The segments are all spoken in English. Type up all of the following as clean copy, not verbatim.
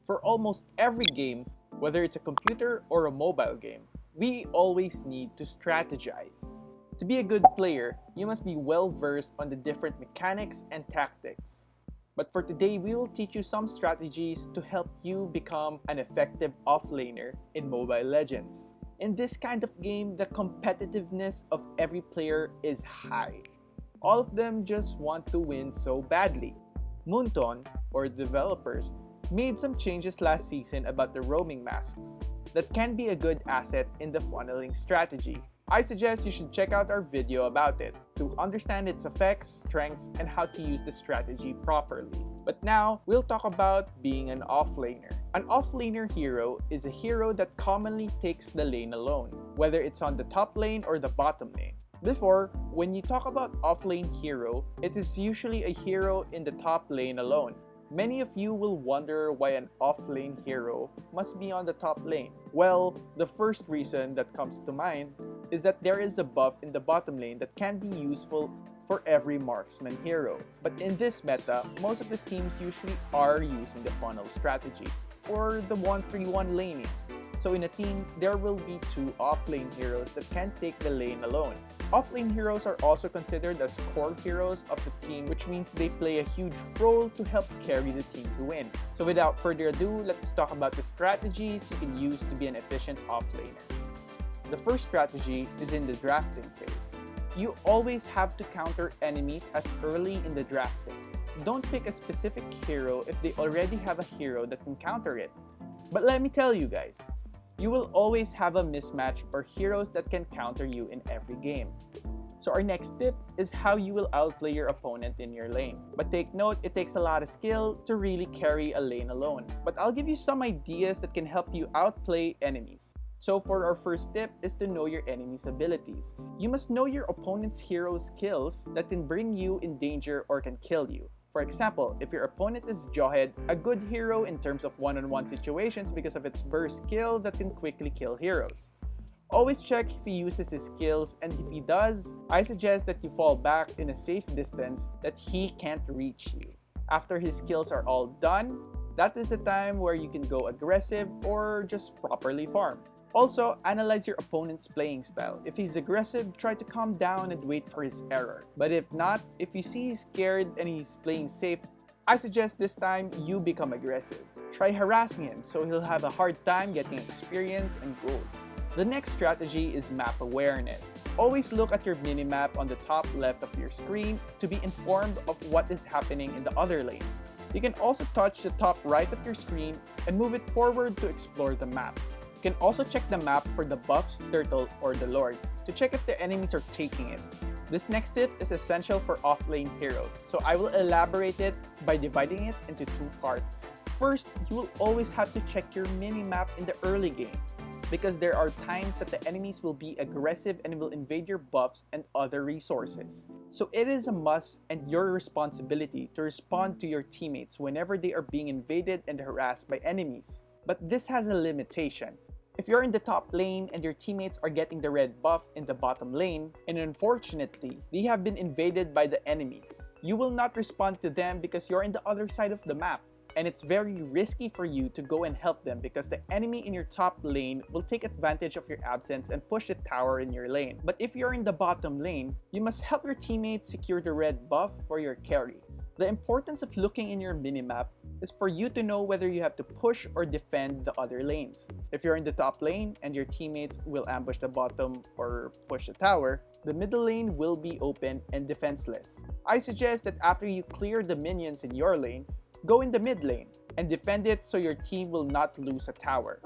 For almost every game, whether it's a computer or a mobile game, we always need to strategize. To be a good player, you must be well versed on the different mechanics and tactics. But for today, we will teach you some strategies to help you become an effective offlaner in Mobile Legends. In this kind of game, the competitiveness of every player is high. All of them just want to win so badly. Moonton, or developers, made some changes last season about the roaming masks that can be a good asset in the funneling strategy. I suggest you should check out our video about it to understand its effects, strengths, and how to use the strategy properly. But now, we'll talk about being an offlaner. An offlaner hero is a hero that commonly takes the lane alone, whether it's on the top lane or the bottom lane. Before, when you talk about offlane hero, it is usually a hero in the top lane alone. Many of you will wonder why an offlane hero must be on the top lane. Well, the first reason that comes to mind is that there is a buff in the bottom lane that can be useful for every marksman hero. But in this meta, most of the teams usually are using the funnel strategy, or the 1-3-1 laning. So in a team, there will be two offlane heroes that can take the lane alone. Offlane heroes are also considered as core heroes of the team, which means they play a huge role to help carry the team to win. So without further ado, let's talk about the strategies you can use to be an efficient offlaner. The first strategy is in the drafting phase. You always have to counter enemies as early in the drafting. Don't pick a specific hero if they already have a hero that can counter it. But let me tell you guys, you will always have a mismatch or heroes that can counter you in every game. So our next tip is how you will outplay your opponent in your lane. But take note, it takes a lot of skill to really carry a lane alone. But I'll give you some ideas that can help you outplay enemies. So for our first tip is to know your enemy's abilities. You must know your opponent's hero's skills that can bring you in danger or can kill you. For example, if your opponent is Jawhead, a good hero in terms of one-on-one situations because of its burst skill that can quickly kill heroes. Always check if he uses his skills, and if he does, I suggest that you fall back in a safe distance that he can't reach you. After his skills are all done, that is the time where you can go aggressive or just properly farm. Also, analyze your opponent's playing style. If he's aggressive, try to calm down and wait for his error. But if not, if you see he's scared and he's playing safe, I suggest this time you become aggressive. Try harassing him so he'll have a hard time getting experience and gold. The next strategy is map awareness. Always look at your minimap on the top left of your screen to be informed of what is happening in the other lanes. You can also touch the top right of your screen and move it forward to explore the map. You can also check the map for the buffs, turtle, or the lord to check if the enemies are taking it. This next tip is essential for offlane heroes, so I will elaborate it by dividing it into two parts. First, you will always have to check your mini-map in the early game, because there are times that the enemies will be aggressive and will invade your buffs and other resources. So it is a must and your responsibility to respond to your teammates whenever they are being invaded and harassed by enemies. But this has a limitation. If you're in the top lane and your teammates are getting the red buff in the bottom lane, and unfortunately, they have been invaded by the enemies, you will not respond to them because you're in the other side of the map. And it's very risky for you to go and help them because the enemy in your top lane will take advantage of your absence and push the tower in your lane. But if you're in the bottom lane, you must help your teammates secure the red buff for your carry. The importance of looking in your minimap is for you to know whether you have to push or defend the other lanes. If you're in the top lane and your teammates will ambush the bottom or push the tower, the middle lane will be open and defenseless. I suggest that after you clear the minions in your lane, go in the mid lane and defend it so your team will not lose a tower.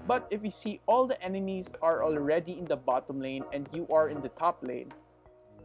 But if you see all the enemies are already in the bottom lane and you are in the top lane,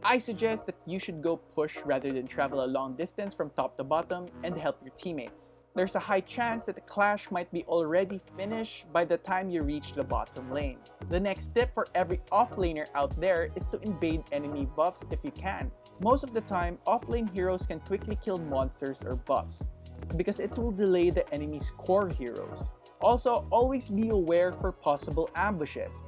I suggest that you should go push rather than travel a long distance from top to bottom and help your teammates. There's a high chance that the clash might be already finished by the time you reach the bottom lane. The next tip for every offlaner out there is to invade enemy buffs if you can. Most of the time, offlane heroes can quickly kill monsters or buffs because it will delay the enemy's core heroes. Also, always be aware for possible ambushes.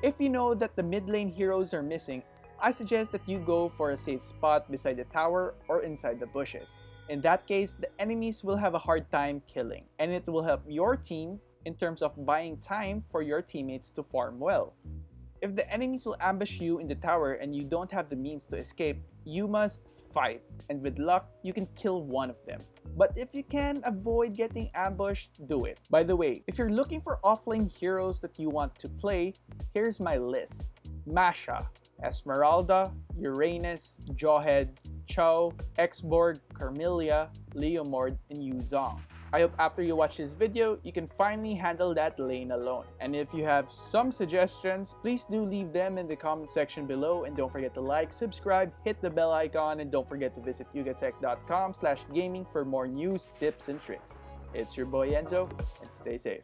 If you know that the mid lane heroes are missing, I suggest that you go for a safe spot beside the tower or inside the bushes. In that case, the enemies will have a hard time killing, and it will help your team in terms of buying time for your teammates to farm well. If the enemies will ambush you in the tower and you don't have the means to escape, you must fight, and with luck, you can kill one of them. But if you can avoid getting ambushed, do it. By the way, if you're looking for offlane heroes that you want to play, here's my list. Masha, Esmeralda, Uranus, Jawhead, Chow, Xborg, Carmelia, Leomord, and Yuzong. I hope after you watch this video, you can finally handle that lane alone. And if you have some suggestions, please do leave them in the comment section below, and don't forget to like, subscribe, hit the bell icon, and don't forget to visit yugatech.com/gaming for more news, tips, and tricks. It's your boy Enzo, and stay safe.